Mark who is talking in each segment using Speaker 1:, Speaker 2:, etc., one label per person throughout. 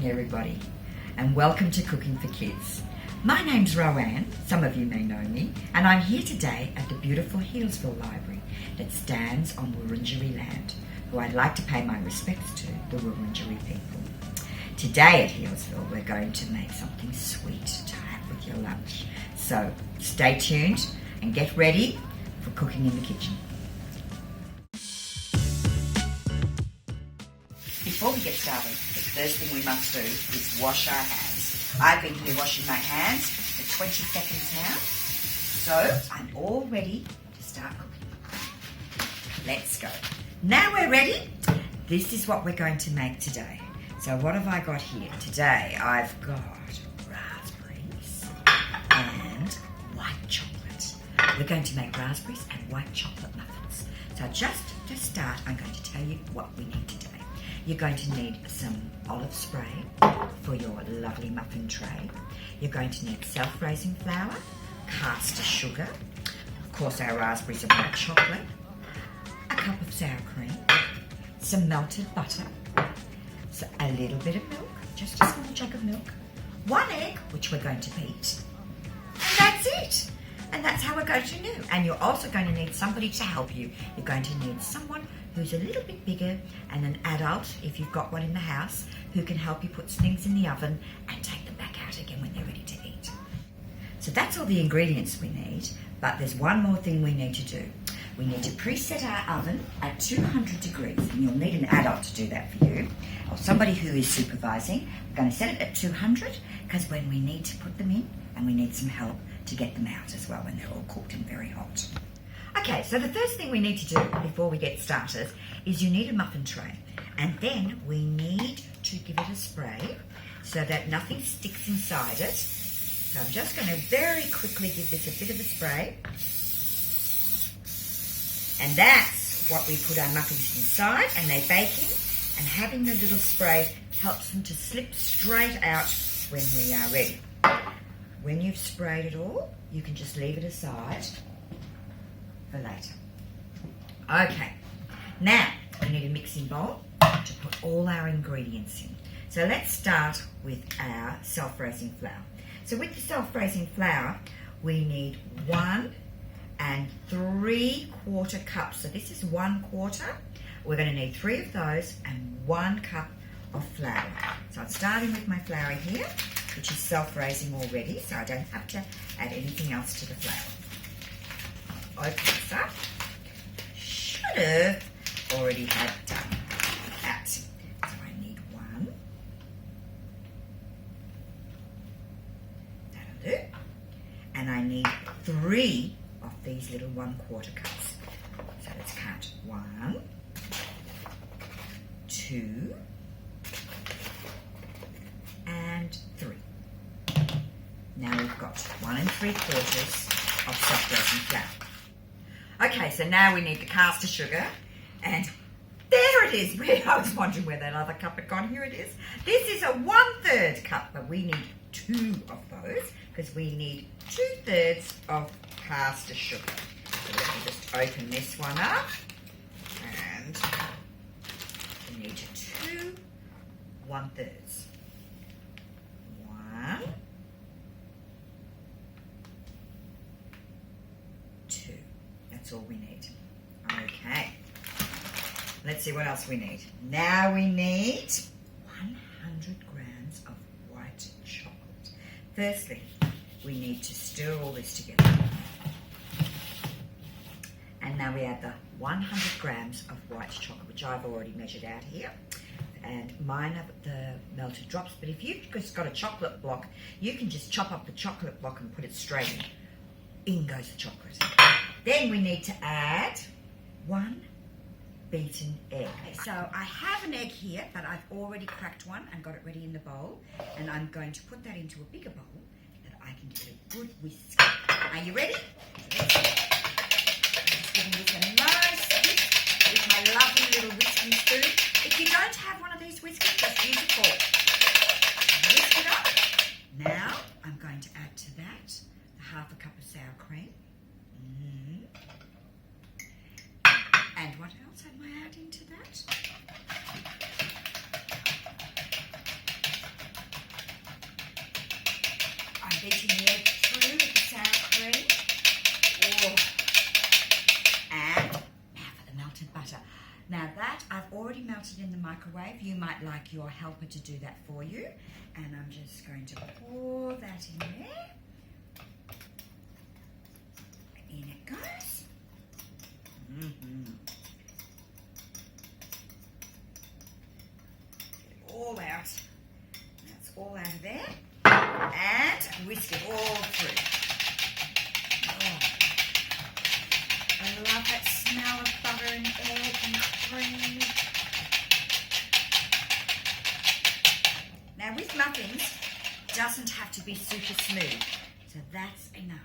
Speaker 1: morning, everybody, and welcome to Cooking for Kids. My name's Rowanne, some of you may know me, and I'm here today at the beautiful Healesville Library that stands on Wurundjeri land, who I'd like to pay my respects to, the Wurundjeri people. Today at Healesville, we're going to make something sweet to have with your lunch. So stay tuned and get ready for cooking in the kitchen. Before we get started, the first thing we must do is wash our hands. I've been here washing my hands for 20 seconds now, so I'm all ready to start cooking. Let's go. Now we're ready. This is what we're going to make today. So what have I got here? Today I've got raspberries and white chocolate. We're going to make raspberries and white chocolate muffins. So just to start, I'm going to tell you what we need today. You're going to need some olive spray for your lovely muffin tray. You're going to need self-raising flour, caster sugar, of course our raspberries and white chocolate, a cup of sour cream, some melted butter, so a little bit of milk, just a small jug of milk, one egg, which we're going to beat, and that's it. And that's how we're going to do. And you're also going to need somebody to help you. You're going to need someone who's a little bit bigger and an adult, if you've got one in the house, who can help you put things in the oven and take them back out again when they're ready to eat. So that's all the ingredients we need, but there's one more thing we need to do. We need to preset our oven at 200 degrees, and you'll need an adult to do that for you, or somebody who is supervising. We're going to set it at 200 because when we need to put them in, and we need some help to get them out as well when they're all cooked and very hot. Okay, so the first thing we need to do before we get started is you need a muffin tray, and then we need to give it a spray so that nothing sticks inside it. So I'm just going to very quickly give this a bit of a spray, and that's what we put our muffins inside, and they bake in, and having the little spray helps them to slip straight out when we are ready. When you've sprayed it all, you can just leave it aside for later. Okay, now we need a mixing bowl to put all our ingredients in. So let's start with our self-raising flour. So with the self-raising flour, we need 1 3/4 cups. So this is 1/4. We're going to need 3 of those and 1 cup of flour. So I'm starting with my flour here, which is self-raising already, so I don't have to add anything else to the flour. Open this up. Should have already had done that. So I need 1. That'll do. And I need 3 of these little 1/4 cups. So let's count. 1, 2, and 3. Now we've got 1 3/4 of self-raising flour. Okay, so now we need the caster sugar, and there it is. I was wondering where that other cup had gone. Here it is. This is a 1/3 cup, but we need 2 of those because we need 2/3 of caster sugar. So let me just open this one up, and we need 2 1/3. 1, 2. That's all we need. Okay. Let's see what else we need. Now we need 100 grams of white chocolate. Firstly, we need to stir all this together. And now we add the 100 grams of white chocolate, which I've already measured out here. And mine are the melted drops, but if you've just got a chocolate block, you can just chop up the chocolate block and put it straight in. In goes the chocolate. Then we need to add 1 beaten egg. So I have an egg here, but I've already cracked one and got it ready in the bowl, and I'm going to put that into a bigger bowl that I can give it a good whisk. Are you ready? Let's just give this a nice whisk with my lovely little whisking spoon. If you don't have one of these whiskers, just use a fork. Whisk it up. Now I'm going to add to that half a cup of sour cream. And what else am I adding to that? beating the egg through with the sour cream. Oh. And now for the melted butter. Now that I've already melted in the microwave, you might like your helper to do that for you. And I'm just going to pour that in there. In it goes. Get it all out. That's all out of there. And whisk it all through. Oh. I love that smell of butter and egg and cream. Now with muffins, it doesn't have to be super smooth. So that's enough.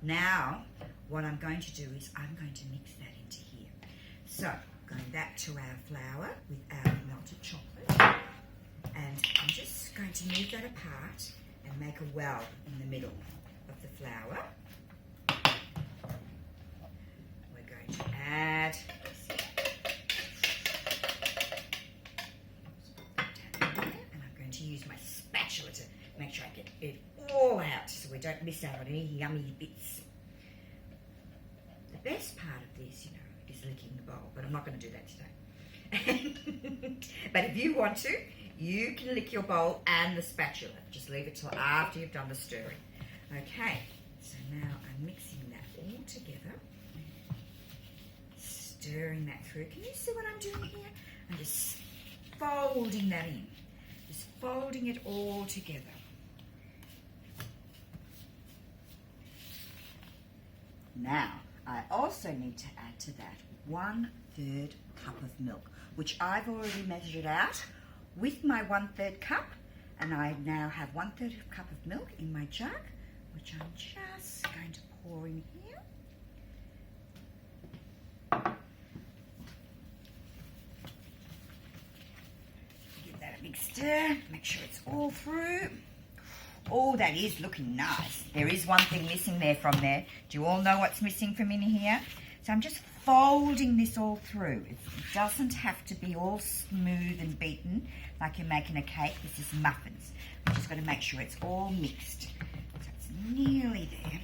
Speaker 1: Now, what I'm going to do is I'm going to mix that into here. So, going back to our flour with our melted chocolate. And I'm just going to move that apart and make a well in the middle of the flour. We're going to add this and I'm going to use my spatula to make sure I get it all out so we don't miss out on any yummy bits. The best part of this, you know, is licking the bowl, but I'm not going to do that today. But if you want to, you can lick your bowl and the spatula. Just leave it till after you've done the stirring. Okay, so now I'm mixing that all together. Stirring that through. Can you see what I'm doing here? I'm just folding that in. Just folding it all together. Now, I also need to add to that 1/3 cup of milk, which I've already measured out with my 1/3 cup, and I now have 1/3 cup of milk in my jug, which I'm just going to pour in here. Give that a big stir, make sure it's all through. Oh, that is looking nice. There is one thing missing there from there. Do you all know what's missing from in here? So I'm just folding this all through. It doesn't have to be all smooth and beaten like you're making a cake. This is muffins. We've just got to make sure it's all mixed. So it's nearly there.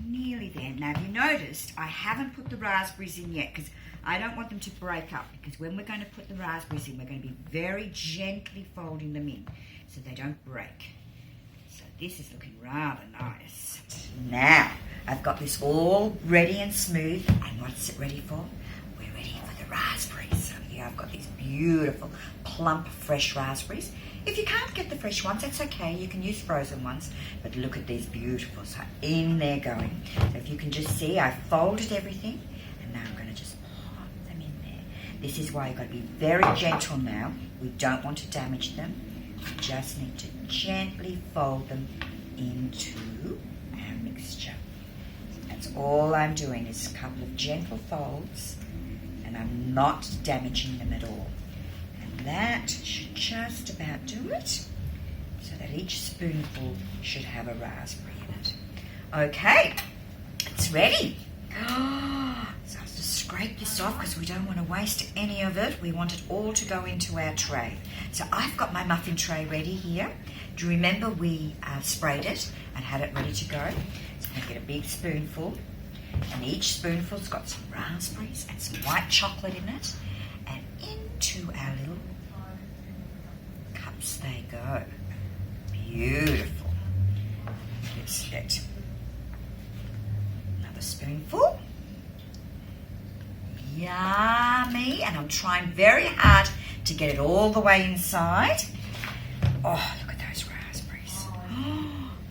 Speaker 1: Nearly there. Now, have you noticed I haven't put the raspberries in yet because I don't want them to break up, because when we're going to put the raspberries in, we're going to be very gently folding them in so they don't break. So this is looking rather nice. Now, I've got this all ready and smooth, and what's it ready for? We're ready for the raspberries. So here I've got these beautiful, plump, fresh raspberries. If you can't get the fresh ones, that's okay. You can use frozen ones, but look at these beautiful. So in there going. So if you can just see, I've folded everything, and now I'm going to just pop them in there. This is why you've got to be very gentle now. We don't want to damage them. We just need to gently fold them into our mixture. That's all I'm doing, is a couple of gentle folds, and I'm not damaging them at all. And that should just about do it, so that each spoonful should have a raspberry in it. Okay, it's ready. So I have to scrape this off because we don't want to waste any of it. We want it all to go into our tray. So I've got my muffin tray ready here. Do you remember we sprayed it and had it ready to go? So I'm going to get a big spoonful, and each spoonful's got some raspberries and some white chocolate in it, and into our little cups they go. Beautiful. Let's get another spoonful. Yummy. And I'm trying very hard to get it all the way inside. Oh, look at those raspberries.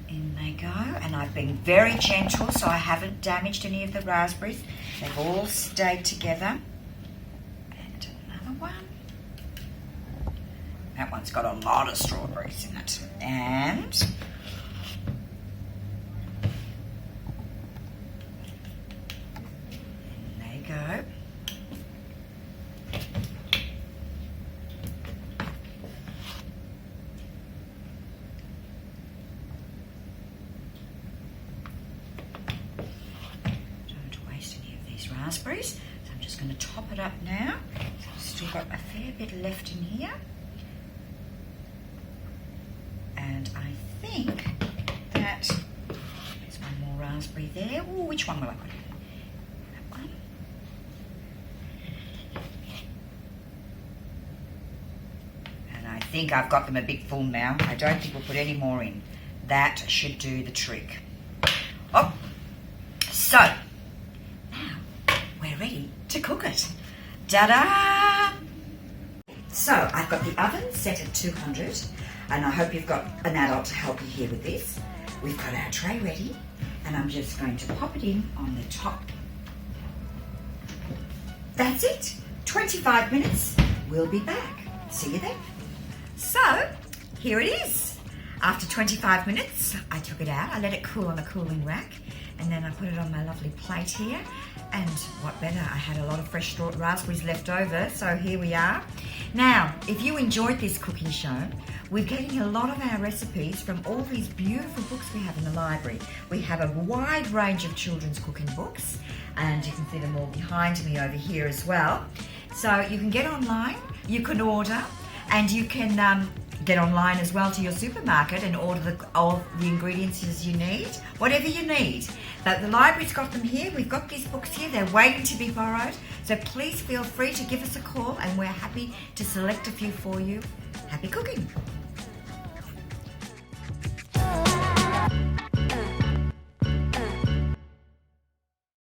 Speaker 1: In they go. And I've been very gentle, so I haven't damaged any of the raspberries. They've all stayed together. And another one. That one's got a lot of strawberries in it. And in they go. Raspberries, so I'm just going to top it up now. So I've still got a fair bit left in here, and I think raspberry there. Ooh, which one will I put in? That one. And I think I've got them a bit full now. I don't think we'll put any more in. That should do the trick. Oh, so now we're ready to cook it. Ta-da! So I've got the oven set at 200, and I hope you've got an adult to help you here with this. We've got our tray ready, and I'm just going to pop it in on the top. That's it. 25 minutes. We'll be back. See you then. So here it is. After 25 minutes, I took it out. I let it cool on a cooling rack, and then I put it on my lovely plate here. And what better, I had a lot of fresh raspberries left over, so here we are. Now, if you enjoyed this cooking show, we're getting a lot of our recipes from all these beautiful books we have in the library. We have a wide range of children's cooking books, and you can see them all behind me over here as well. So you can get online, you can order, and you can get online as well to your supermarket and order all the ingredients you need, whatever you need. But the library's got them here. We've got these books here. They're waiting to be borrowed. So please feel free to give us a call, and we're happy to select a few for you. Happy cooking.